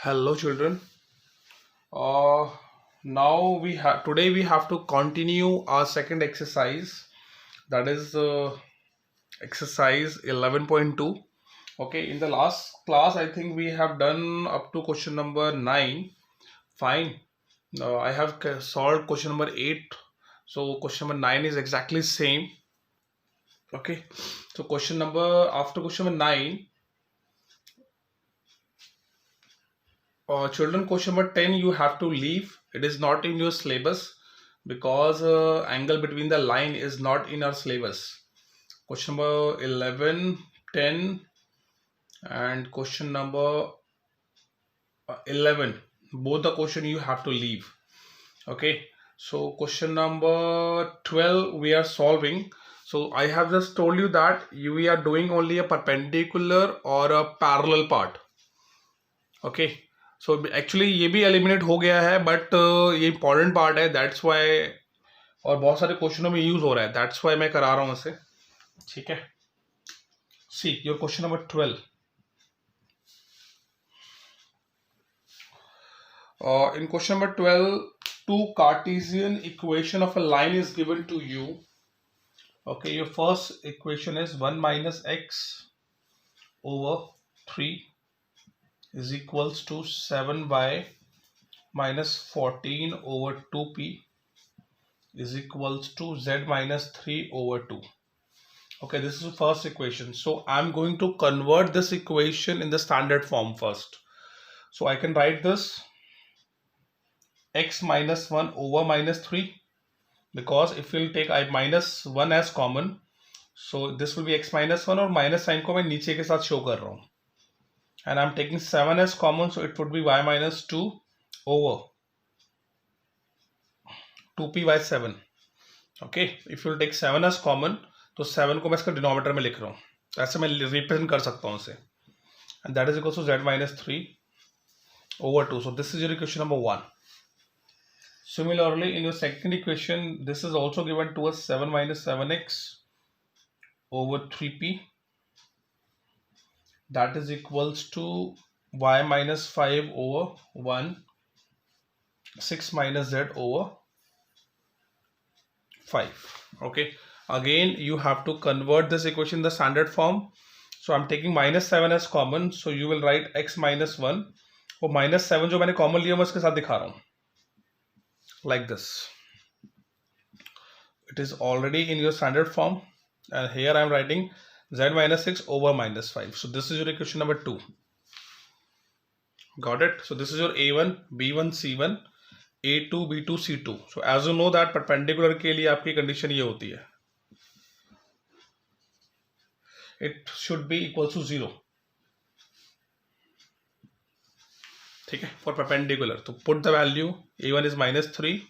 Hello, children. Uh, now we have today we have to continue our second exercise. That is exercise 11.2. Okay, in the last class, I think we have done up to question number 9. Fine. I have solved question number 8. So question number 9 is exactly same. Okay. So question number after question number 9. Children, question number 10 you have to leave. It is not in your syllabus because angle between the line is not in our syllabus. Question number 11, 10, and question number 11. Both the question you have to leave. Okay. So question number 12 we are solving. So I have just told you that we are doing only a perpendicular or a parallel part. Okay so actually ये भी eliminate हो गया है but ये important part है that's why और बहुत सारे क्वेश्चनों में यूज हो रहा है दैट्स वाई मैं करा रहा हूँ इसे ठीक है see your question number 12 in question number 12 two Cartesian equation of a line is given to you. Okay, your first equation is 1 minus x over 3 is equals to 7y minus 14 over 2p is equals to z minus 3 over 2. Okay, this is the first equation. So I'm going to convert this equation in the standard form first. So I can write this x minus 1 over minus 3 because if we'll take I minus 1 as common, so this will be x minus 1 और minus sign को मैं नीचे के साथ show कर रहा हूँ. And I'm taking 7 as common, so it would be y minus 2 over 2p by 7. Okay, if you'll take 7 as common, तो 7 को मैं इसका डिनोमिनेटर में लिख रहा हूँ ऐसे मैं रिप्रेजेंट कर सकता हूँ इसे and that is equal to z minus 3 over 2. So this is your equation number 1. Similarly, in your second equation, this is also given to us 7 minus 7x over 3p. That is equals to y minus 5 over 1, 6 minus z over 5. Okay. Again, you have to convert this equation in the standard form. So I'm taking minus 7 as common. So you will write x minus 1. और minus 7 जो मैंने common लिया मैं इसके साथ दिखा रहा हूँ like this. It is already in your standard form and here I am writing z minus 6 over minus 5. So this is your equation number 2. Got it? So this is your a1 b1 c1 a2 b2 c2. So as you know that perpendicular के लिए आपकी condition ये होती है it should be equal to 0. ठीक है for perpendicular. तो put the value a1 is minus 3,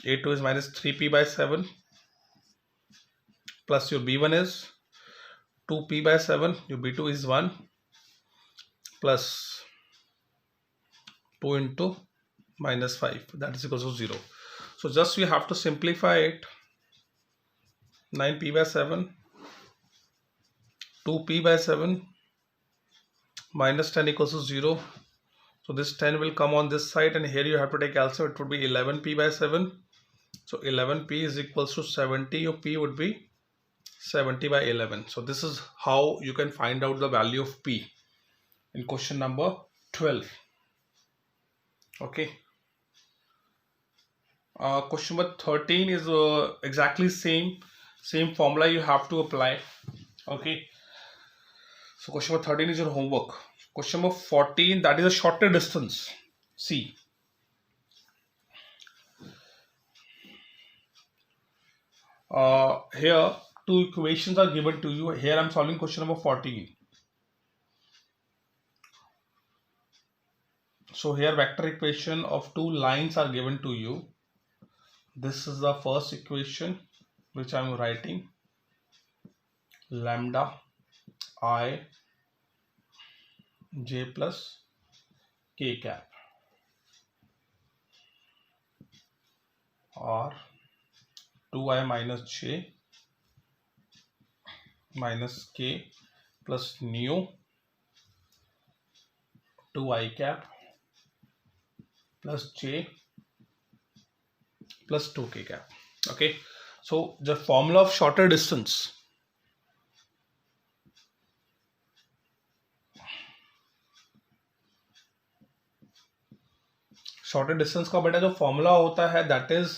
a2 is minus 3p by 7 plus your b1 is 2p by 7, your b2 is 1 plus 2 into minus 5, that is equal to 0. So just we have to simplify it. 9p by 7, 2p by 7 minus 10 equals to 0. So this 10 will come on this side and here you have to take also it would be 11p by 7. So 11p is equals to 70. Your p would be 70 by 11. So this is how you can find out the value of p in question number 12. Okay. Question number 13 is exactly same formula you have to apply. Okay. So question number 13 is your homework. Question number 14, that is a shorter distance. See. Here two equations are given to you. Here I'm solving question number 14. So here vector equation of two lines are given to you. This is the first equation which I'm writing. Lambda I j plus k cap or 2i minus j minus k plus nu 2 I cap plus j plus 2 k cap. Okay, so the formula of shorter distance, shorter distance का बेटा जो formula होता है that is,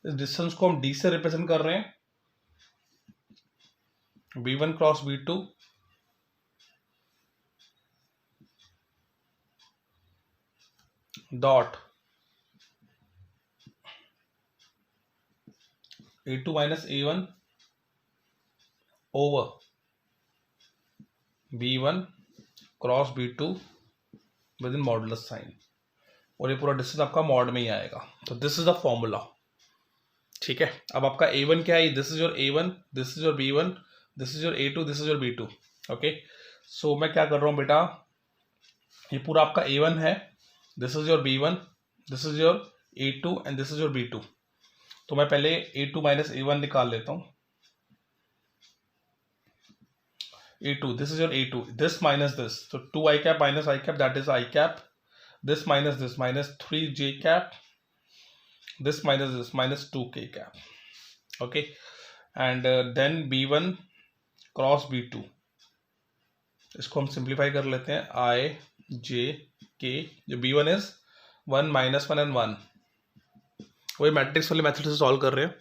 इस distance को हम d से represent कर रहे हैं, v1 cross v2 dot a2 minus a1 over v1 cross v2 within modulus sign, और ये पूरा डिस्टेंस आपका मॉड में ही आएगा. तो दिस इज द फॉर्मूला. ठीक है, अब आपका a1 क्या है, this is your a1, this is your b1, this is your a2, this is your b2. Okay, so मैं क्या कर रहा हूँ बेटा, ये पूरा आपका a1 है, this is your b1, this is your a2 and this is your b2. तो मैं पहले a2 माइनस a1 निकाल लेता हूँ. a2, this is your a2, this minus this, so 2 I cap minus I cap, that is I cap, this minus 3 j cap, this minus 2 k cap. Okay, and then b1 cross b2, इसको हम simplify कर लेते हैं, I j k, जो b1 is 1 minus 1 and 1, वही matrix वाले method से solve कर रहे हैं,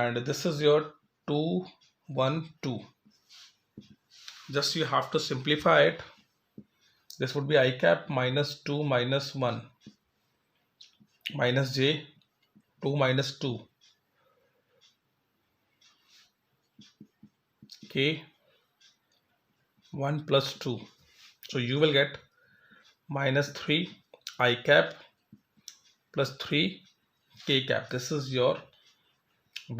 and this is your 2 1 2. Just you have to simplify it. This would be I cap minus 2 minus 1 minus j 2 minus 2 k 1 plus 2. So you will get minus 3 I cap plus 3 k cap. This is your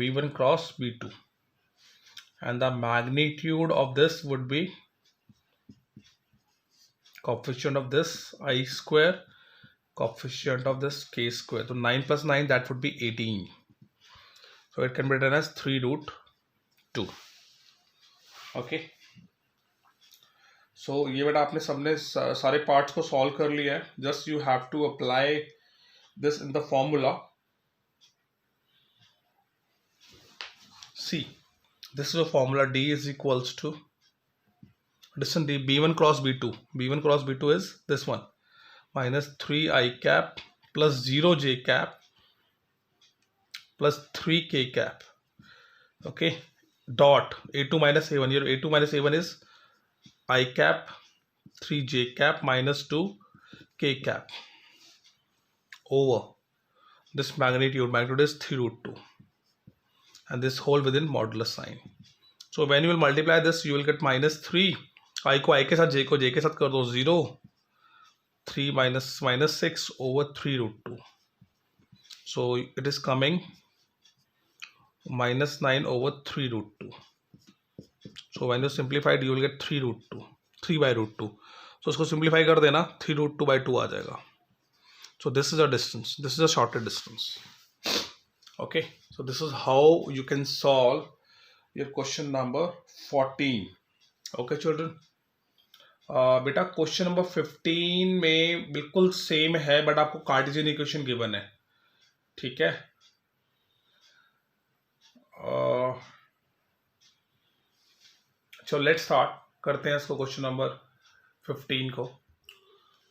v1 cross v2. And the magnitude of this would be coefficient of this I square, coefficient of this k square. So 9 plus 9, that would be 18. So it can be written as 3 root 2. Okay. So ये बेटा आपने सबने सारे parts को solve कर लिया है. Just you have to apply this in the formula. See. This is a formula, d is equals to distance d, b1 cross b2. b1 cross b2 is this one, minus 3 I cap plus 0 j cap plus 3 k cap. Okay, dot a2 minus a1. Your a2 minus a1 is I cap 3 j cap minus 2 k cap over this magnitude is 3 root 2. And this whole within modulus sign. So when you will multiply this, you will get minus 3. I को I के साथ, J को J के साथ कर दो 0. 3 minus 6 over 3 root 2. So it is coming minus 9 over 3 root 2. So when you simplify it, you will get 3 root 2. 3 by root 2. So इसको simplify कर देना, 3 root 2 by 2 आ जाएगा. So this is a distance. This is a shorter distance. Okay, so this is how you can solve your question number 14. Okay children, बेटा question number 15 में बिल्कुल same है, but आपको Cartesian equation given है. ठीक है, चलो लेट्स स्टार्ट करते हैं इसको, क्वेश्चन नंबर 15 को.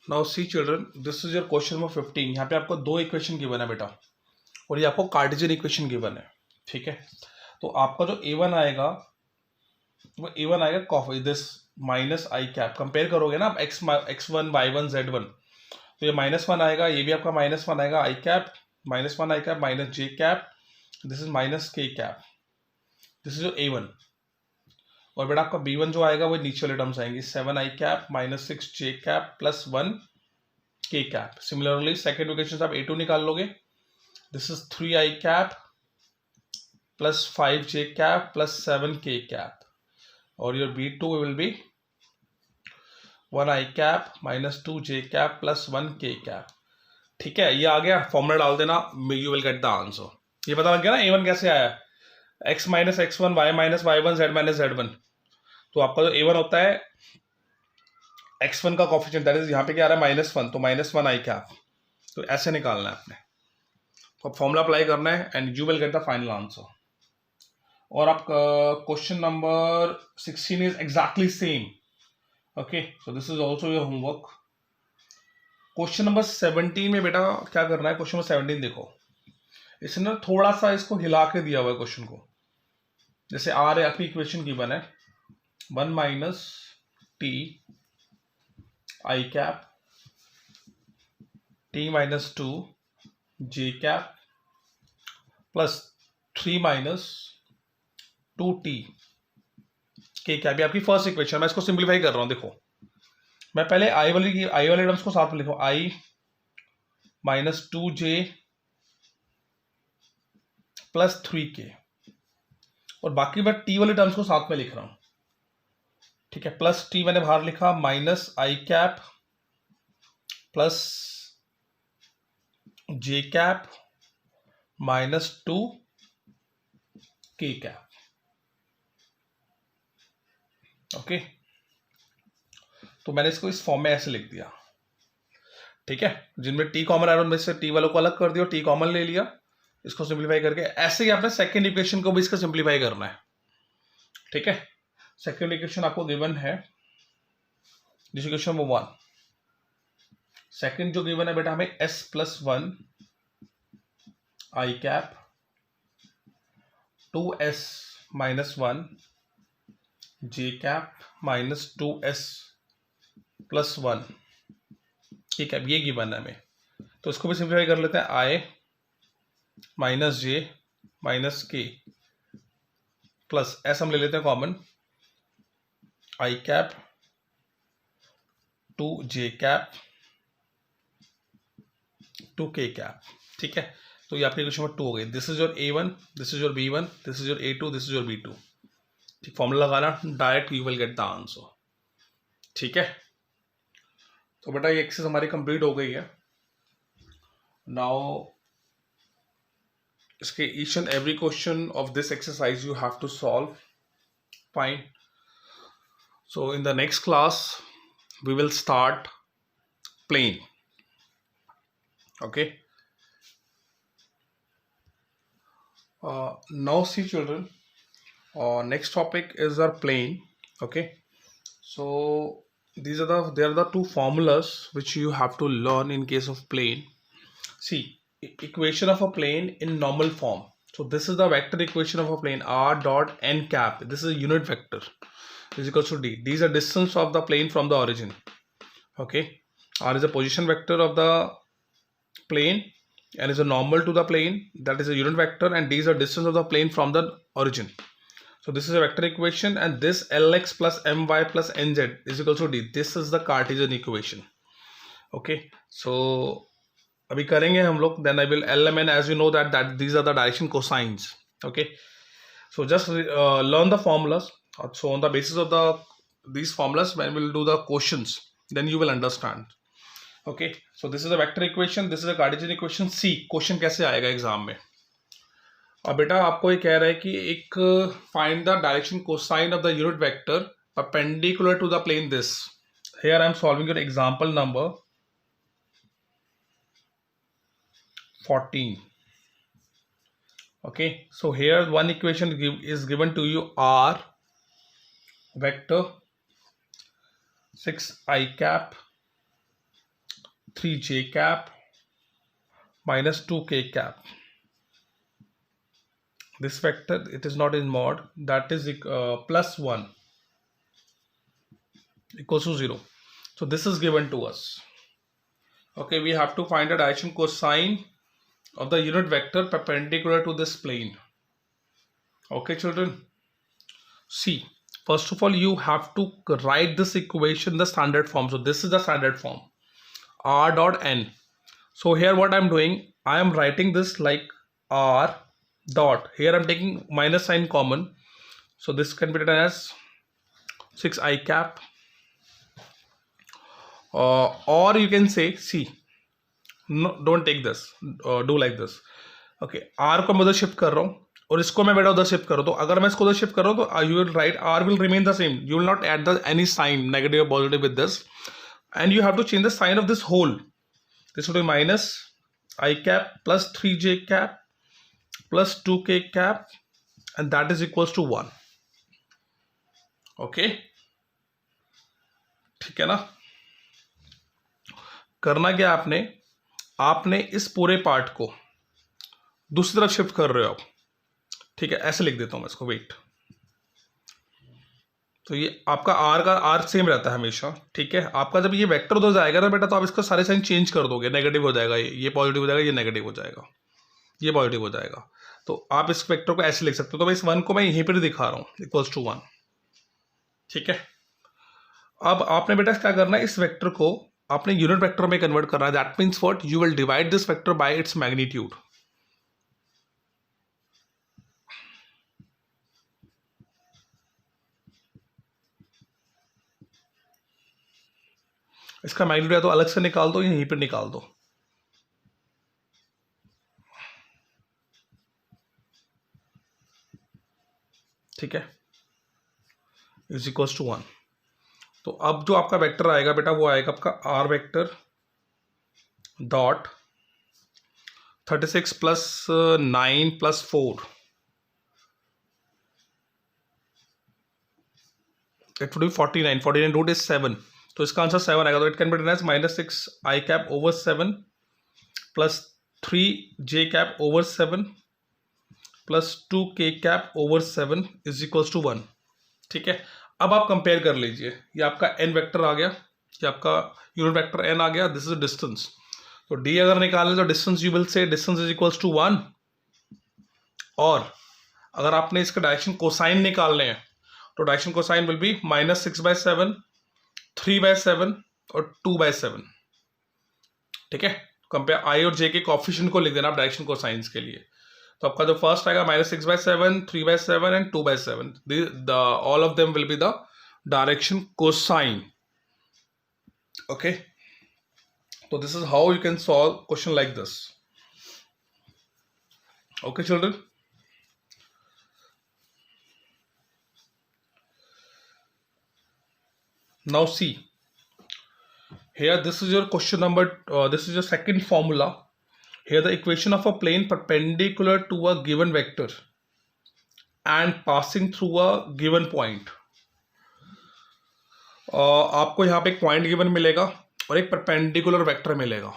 Now see children, this is your question number 15. यहाँ पे आपको दो इक्वेशन गिवन है बेटा, और ये आपको कार्टेशियन इक्वेशन गिवन है. ठीक है, तो आपका जो a1 आएगा वो a1 आएगा कॉफ this minus I cap. Compare करोगे ना आप x1 y1 z1, तो ये -1 आएगा, ये भी आपका -1 आएगा, I cap -1 I cap minus J cap, this is minus K cap. This is जो a1. और बेटा आपका b1 जो आएगा वो नीचे वाले टर्म्स आएंगे, 7 आई कैप माइनस 6 जे कैप प्लस 1 के कैप. सिमिलरली सेकेंड इक्वेशन से आप a2 निकाल लोगे. This is 3 I cap plus 5 j cap plus 7 k cap, or your b2 will be 1 I cap minus 2 j cap plus 1 k cap. ठीक है, ये आ गया, formula डाल देना, you will get the answer. ये पता लग गया ना a1 कैसे आया, x minus x1 y minus y1 z minus z1. तो आपका जो a1 होता है x1 का कॉफिशिएंट, दैट इज यहाँ पे क्या आ रहा है -1, तो -1 आई कैप, तो ऐसे निकालना है आपने। तो फॉर्मूला अप्लाई करना है and you will get the final answer. और आप question number 16 is exactly same. Okay, so this is also your homework. Question number 17 में बेटा क्या करना है, क्वेश्चन नंबर 17 देखो, इसने थोड़ा सा इसको हिला के दिया हुआ है क्वेश्चन को। जैसे आर आपकी इक्वेशन गिवन है 1 minus T I cap T minus 2 J cap plus 3 minus 2t के कैप, ये आपकी फर्स्ट इक्वेशन। मैं इसको सिंप्लीफाई कर रहा हूं। देखो मैं पहले आई वाले टर्म्स को साथ में लिखूं, आई माइनस 2j प्लस 3k, और बाकी मैं टी वाले टर्म्स को साथ में लिख रहा हूं। ठीक है, प्लस टी मैंने बाहर लिखा, minus I cap plus J cap minus 2 K cap. Okay, तो मैंने इसको इस फॉर्म में ऐसे लिख दिया। ठीक है, जिनमें टी कॉमन आया उनमें से टी वालों को अलग कर दिया, टी कॉमन ले लिया, इसको सिंप्लीफाई करके। ऐसे ही आपने सेकेंड इक्वेशन को भी इसका सिंप्लीफाई करना है। ठीक है, सेकेंड इक्वेशन आपको गिवन है, दिस इक्वेशन नंबर 1। सेकेंड जो गिवन है बेटा हमें s plus 1 I cap 2s minus 1 J cap minus 2s plus 1 ठीक है, ये गिवन है हमें। तो इसको भी सिंप्लीफाई कर लेते हैं, आई माइनस जे माइनस के प्लस एस हम ले लेते हैं कॉमन, आई कैप 2 जे कैप 2 के कैप। ठीक है, तो ये आपकी इक्वेशन नंबर 2 हो गई। This is your A1, this is your B1, this is your A2, this is your B2। ठीक, फॉर्मूला लगाना, direct you will get the answer. ठीक है, तो बेटा ये एक्सरसाइज हमारी कंप्लीट हो गई है। नाउ इसके each and every question of this exercise you have to solve. Fine, so in the next class we will start plane. Okay, now see children, next topic is our plane. Okay, so there are the two formulas which you have to learn in case of plane. See, equation of a plane in normal form. So this is the vector equation of a plane, r dot n cap, this is a unit vector, is equals to d. D is the distance of the plane from the origin. Okay, r is the position vector of the plane, n is a normal to the plane, that is a unit vector, and d is the distance of the plane from the origin. So this is a vector equation, and this lx plus my plus nz is equals to d. This is the Cartesian equation. Okay, so अभी करेंगे हम लोग, then I will LMN, as you know that these are the direction cosines. Okay, so just learn the formulas. So on the basis of these formulas, when we will do the questions, then you will understand. Okay, so this is a vector equation, this is a Cartesian equation. C question कैसे आएगा exam में। अब बेटा आपको ये कह रहा है कि एक find the direction cosine of the unit vector perpendicular to the plane this. Here I am solving your example number 14. Okay, so here one equation is given to you, r vector 6 I cap 3 j cap minus 2 k cap. This vector, it is not in mod, that is plus 1 equals to 0. So this is given to us. Okay, we have to find the direction cosine of the unit vector perpendicular to this plane. Okay children, see, first of all you have to write this equation in the standard form. So this is the standard form, r dot n. So here what I am doing, I am writing this like r dot, here I am taking minus sign common, so this can be written as 6 I cap, or you can say, see, no, don't take this, do like this. Okay, r को मैं उधर shift कर रहा हूँ, और इसको मैं बेटा उधर शिफ्ट करूँ, तो अगर मैं इसको उधर शिफ्ट करूँ तो you will write R will remain the same, you will not add the any sign negative or positive with this, and you have to change the sign of this whole. This will be minus I cap plus 3j cap plus 2k cap and that is equals to 1. Okay, ठीक है ना. करना क्या आपने, आपने इस पूरे part को दूसरी तरफ शिफ्ट कर रहे हो आप, ठीक है. ऐसे लिख देता हूं मैं इसको, वेट. तो ये आपका आर का आर सेम रहता है हमेशा, ठीक है. आपका जब ये वेक्टर उधर जाएगा ना बेटा, तो आप इसका सारे साइन चेंज कर दोगे, नेगेटिव हो जाएगा, ये पॉजिटिव हो जाएगा, ये नेगेटिव हो जाएगा, ये पॉजिटिव हो जाएगा. तो आप इस वेक्टर को ऐसे लिख सकते हो. तो मैं इस 1 को मैं यहीं पर दिखा रहा हूं, इक्वल्स टू 1, ठीक है. अब आपने बेटा क्या करना है, इस वेक्टर को आपने यूनिट वेक्टर में कन्वर्ट करना है. That means what, you will divide this vector by its magnitude. इसका मैग्नीट्यूड या तो अलग से निकाल दो, यहीं पर निकाल दो, ठीक है. Is equals to 1. तो अब जो आपका वेक्टर आएगा बेटा, वो आएगा आपका R vector dot 36 plus 9 plus 4, it would be 49. 49 root is 7, तो इसका आंसर 7 आएगा. तो it can be written as -6 I cap over 7 plus 3 J cap over 7 plus 2 K cap over 7 is equals to 1, ठीक है. अब आप कंपेयर कर लीजिए, ये आपका एन वेक्टर आ गया, ये आपका यूनिट वेक्टर एन आ गया, दिस इज डिस्टेंस. तो डी अगर निकालें तो distance you will say distance is equals to 1. और अगर आपने इसका डायरेक्शन कोसाइन निकालने हैं तो डायरेक्शन कोसाइन विल बी -6/7, 3/7 और 2/7, ठीक है. कंपेयर आई और जे के कोएफिशिएंट को लिख देना आप डायरेक्शन कोसाइंस के लिए. तो आपका जो फर्स्ट आएगा -6/7, 3/7 and 2/7, all of them will be the direction cosine. Okay, तो this is how you can solve question like this. Okay children, now see here, this is your question number, this is your second formula. Here the equation of a plane perpendicular to a given vector and passing through a given point. आपको यहाँ पे एक point given मिलेगा और एक perpendicular vector मिलेगा,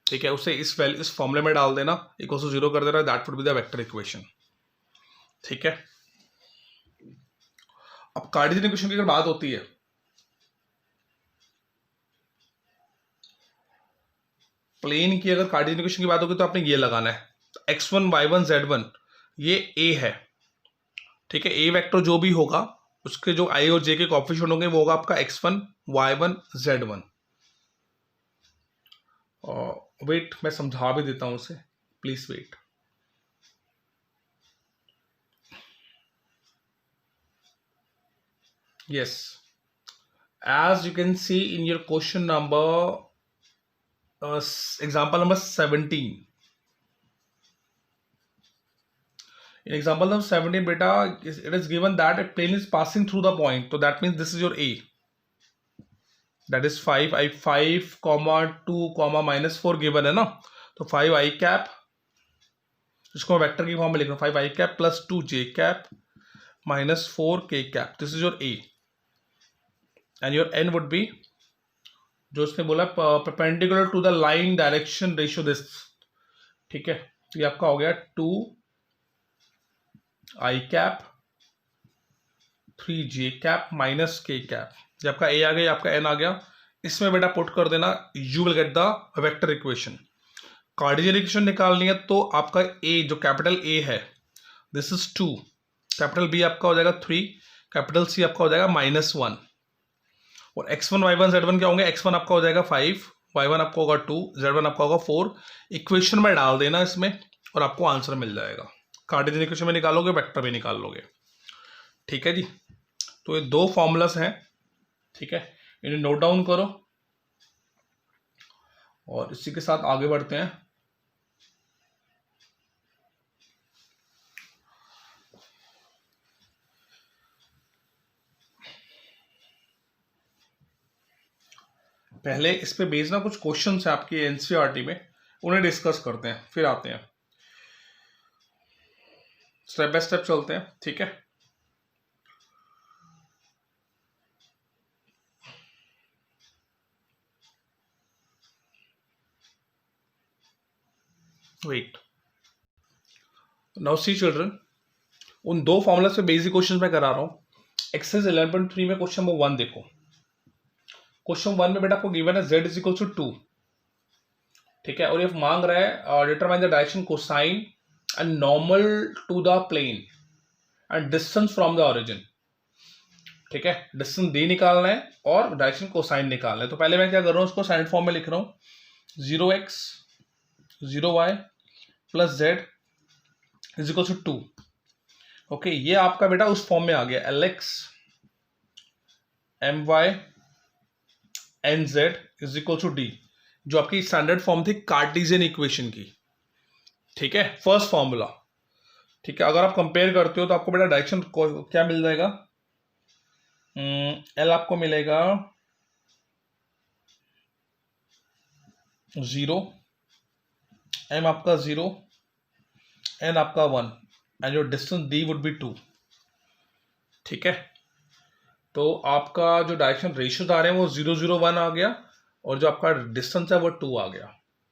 ठीक है. उसे इस फॉर्मूले में डाल देना, इक्वल टू 0 कर देना, that would be the vector equation, ठीक है. अब कार्टेशियन इक्वेशन की अगर बात होती है, प्लेन की अगर कार्टेशियन इक्वेशन की बात होगी तो आपने ये लगाना है, x1 y1 z1 ये a है, ठीक है. ए वेक्टर जो भी होगा उसके जो आई और जे के कोएफिशिएंट होंगे वो होगा आपका x1 y1 z1. वेट, मैं समझा भी देता हूं उसे, please wait. Yes, as you can see in your question number example number 17. In example number 17 beta, it is given that a plane is passing through the point, so that means this is your A, that is 5 I 5 comma 2 comma -4 given है ना. तो 5 I cap, इसको vector की form में लिख रहा हूँ, 5 I cap plus 2 J cap -4 K cap, this is your A, and your N would be, जो उसने बोला perpendicular to the line direction ratio this, ठीक है. तो ये आपका हो गया 2 I cap 3 J cap minus K cap. ये आपका A आ गया, आपका N आ गया. इसमें बेटा पुट कर देना, you will get the vector equation. Cartesian equation निकालनी है तो आपका A जो कैपिटल A है, दिस इज 2, कैपिटल B आपका हो जाएगा 3, कैपिटल C आपका हो जाएगा -1, और x1 y1 z1 क्या होंगे, x1 आपका हो जाएगा 5, y1 आपका होगा 2, z1 आपका होगा 4. इक्वेशन में डाल देना इसमें और आपको आंसर मिल जाएगा. कार्टेशियन इक्वेशन में निकालोगे, वेक्टर भी निकाल लोगे, ठीक है जी. तो ये दो फॉर्मूलास हैं, ठीक है, इन्हें नोट डाउन करो और इसी के साथ आगे बढ़ते हैं. पहले इस पे बेस्ड ना कुछ क्वेश्चंस है आपके एनसीईआरटी में, उन्हें डिस्कस करते हैं, फिर आते हैं स्टेप बाय स्टेप चलते हैं, ठीक है। वेट, नाउ सी चिल्ड्रन, उन दो फॉर्मूला से बेसिक क्वेश्चन मैं करा रहा हूं। एक्सरसाइज 11.3 में क्वेश्चन नंबर 1 देखो। क्वेश्चन 1 में बेटा आपको गिवन है z इज इक्वल टू 2, ठीक है, और ये मांग रहा है determine the direction cosine and normal to the plane and distance from the origin, ठीक है। डिस्टेंस डी निकालना है और डायरेक्शन कोसाइन निकालना है। तो पहले मैं क्या कर रहा हूँ, उसको साइन फॉर्म में लिख रहा हूँ, 0x 0y plus z is equal to 2। Okay, ये आपका बेटा उस फॉर्म में आ गया, Lx My Nz is equal to d, जो आपकी स्टैंडर्ड फॉर्म थी कार्टेशियन इक्वेशन की, ठीक है, फर्स्ट फॉर्मूला, ठीक है। अगर आप कंपेयर करते हो तो आपको बेटा डायरेक्शन क्या मिल जाएगा, L आपको मिलेगा 0, M आपका 0, N आपका 1 and your distance D would be 2, ठीक है। तो आपका जो डायरेक्शन रेशियोज आ रहे हैं वो 0 0 1 आ गया, और जो आपका डिस्टेंस है वो 2 आ गया,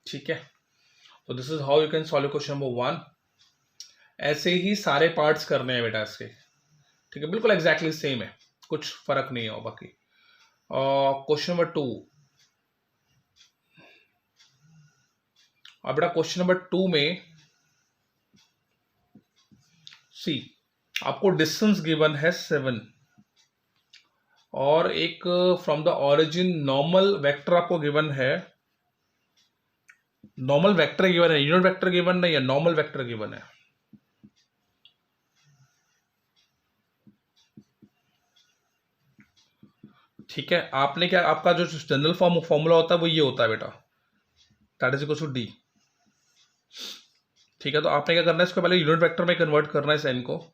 ठीक है। तो this is how you can solve question number 1। ऐसे ही सारे पार्ट्स करने हैं बेटा इसके, ठीक है, बिल्कुल एग्जैक्टली सेम है, कुछ फर्क नहीं है बाकी। क्वेश्चन नंबर 2, अब बेटा क्वेश्चन नंबर 2 में सी आपको डिस्टेंस गिवन है 7 और एक from the origin normal vector आपको गिवन है, नॉर्मल वेक्टर गिवन है, यूनिट वेक्टर गिवन नहीं है, नॉर्मल वेक्टर गिवन है, ठीक है। आपने क्या, आपका जो जनरल फॉर्मूला होता है वो ये होता है बेटा, that is equal to d, ठीक है। तो आपने क्या करना है, इसको पहले यूनिट वेक्टर में कन्वर्ट करना है इस एन को,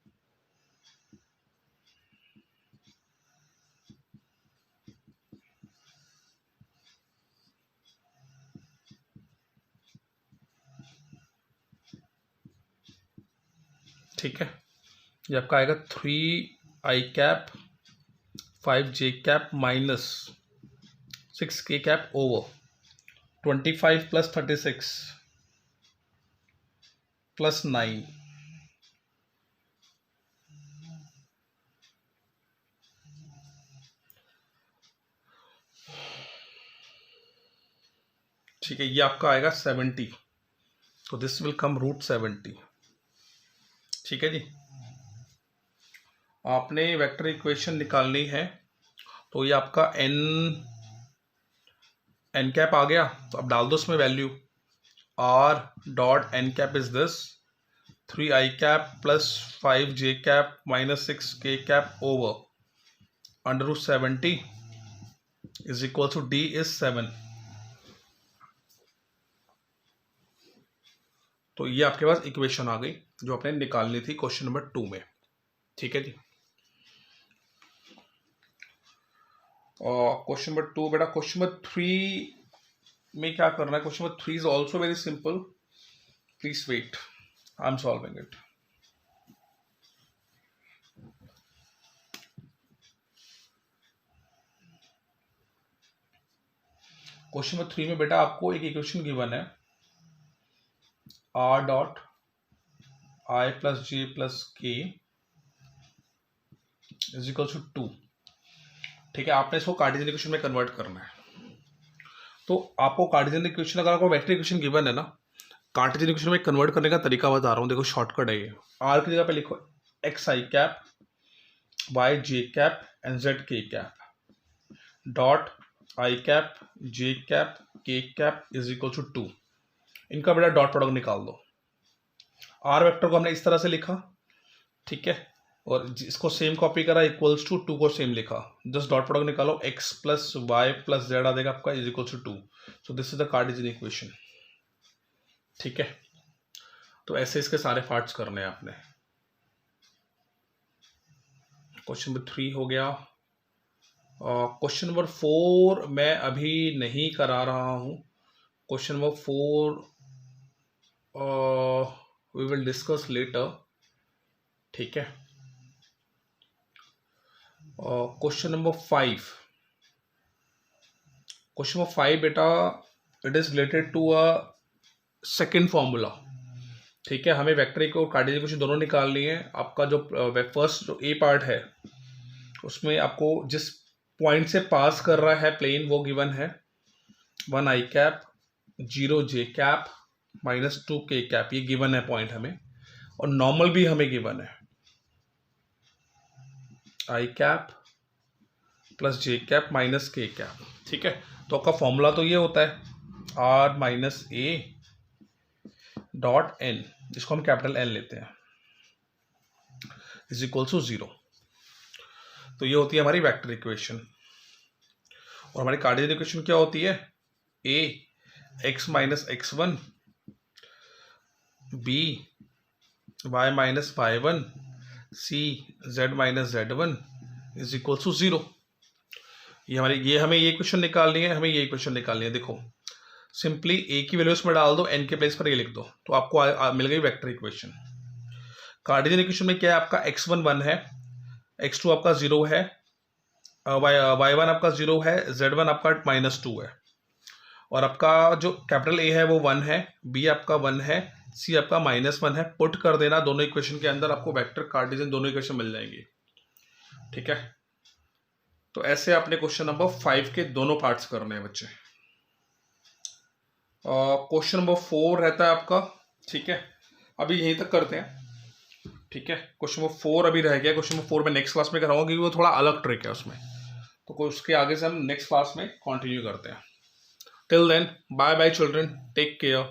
ठीक है। ये आपका आएगा 3i cap 5j cap minus 6k cap over 25 plus 36 plus 9, ठीक है। ये आपका आएगा 70, तो दिस विल कम रूट 70, ठीक है जी। आपने वेक्टर इक्वेशन निकालनी है, तो ये आपका एन कैप आ गया, तो अब डाल दो उसमें value, r dot n cap is this 3i cap plus 5j cap minus 6k cap over under root 70 is equal to d is 7। तो ये आपके पास इक्वेशन आ गई जो आपने निकालनी थी क्वेश्चन नंबर 2 में, ठीक है जी। और क्वेश्चन नंबर 2 बेटा, क्वेश्चन नंबर 3 में क्या करना है, question number 3 is also very simple, please wait, I am solving it. Question number 3 में बेटा आपको एक इक्वेशन गिवन है, r dot i plus j plus k is equal to 2, ठीक है। आपने इसको कार्टेशियन इक्वेशन में कन्वर्ट करना है। तो आपको कार्टेशियन इक्वेशन, अगर आपको वेक्टर इक्वेशन गिवन है ना, कार्टेशियन इक्वेशन में कन्वर्ट करने का तरीका बता रहा हूँ, देखो शॉर्टकट है ये। आर की जगह पे लिखो X I cap Y J cap and Z K cap dot I cap J cap K cap is equal to 2, इनका बेटा डॉट प्रोडक्ट निकाल दो। आर वेक्टर को हमने इस तरह से लिखा, ठीक है, और इसको सेम कॉपी करा, इक्वल्स टू 2 को सेम लिखा, जस्ट डॉट प्रोडक्ट निकालो, x plus Y plus Z आ देगा आपका is equal to 2। So this is the Cartesian equation, ठीक है। तो ऐसे इसके सारे पार्ट्स करने हैं आपने। क्वेश्चन नंबर 3 हो गया, क्वेश्चन नंबर 4 मैं अभी नहीं करा रहा हूँ. Question number 4 we will discuss later. ठीक है. Question number 5. क्वेश्चन नंबर 5 बेटा, it is related to a second formula. ठीक है. हमें वेक्टर इक्वेशन और कार्टेशियन इक्वेशन दोनों निकालनी है. आपका जो फर्स्ट जो ए पार्ट है उसमें आपको जिस पॉइंट से पास कर रहा है प्लेन वो गिवन है 1 i cap 0 j cap -2 k cap. ये गिवन है पॉइंट हमें, और नॉर्मल भी हमें गिवन है i cap plus j cap minus k cap. ठीक है. तो आपका फॉर्मूला तो ये होता है r minus a dot n, जिसको हम कैपिटल एन लेते हैं, इज इक्वल टू 0. तो ये होती है हमारी वेक्टर इक्वेशन. और हमारी कार्टेशियन इक्वेशन क्या होती है? a x minus x1 b y minus y1 c z minus z1 is equal to 0. ये हमें ये इक्वेशन निकालनी है, हमें ये इक्वेशन निकालनी है. देखो सिंपली a की वैल्यू इसमें डाल दो, n के प्लेस पर ये लिख दो, तो आपको मिल गई वेक्टर इक्वेशन. कार्टेशियन इक्वेशन में क्या है? आपका x1 1 है, x2 आपका 0 है, y1 आपका 0 है, z1 आपका -2 है, और आपका जो कैपिटल A है वो 1 है, B आपका 1 है, C आपका -1 है. पुट कर देना दोनों इक्वेशन के अंदर, आपको वेक्टर कार्टेशियन दोनों इक्वेशन मिल जाएंगी. ठीक है. तो ऐसे आपने क्वेश्चन नंबर 5 के दोनों पार्ट्स करने हैं बच्चे. क्वेश्चन नंबर 4 रहता है आपका. ठीक है. अभी यहीं तक करते हैं. ठीक है. क्वेश्चन नंबर 4 अभी रह गया. क्वेश्चन नंबर 4 में नेक्स्ट क्लास में कराऊंगा, क्योंकि वो थोड़ा अलग ट्रिक है उसमें, तो उसके आगे से हम नेक्स्ट क्लास में कंटिन्यू करते हैं. Till then, bye bye children, take care.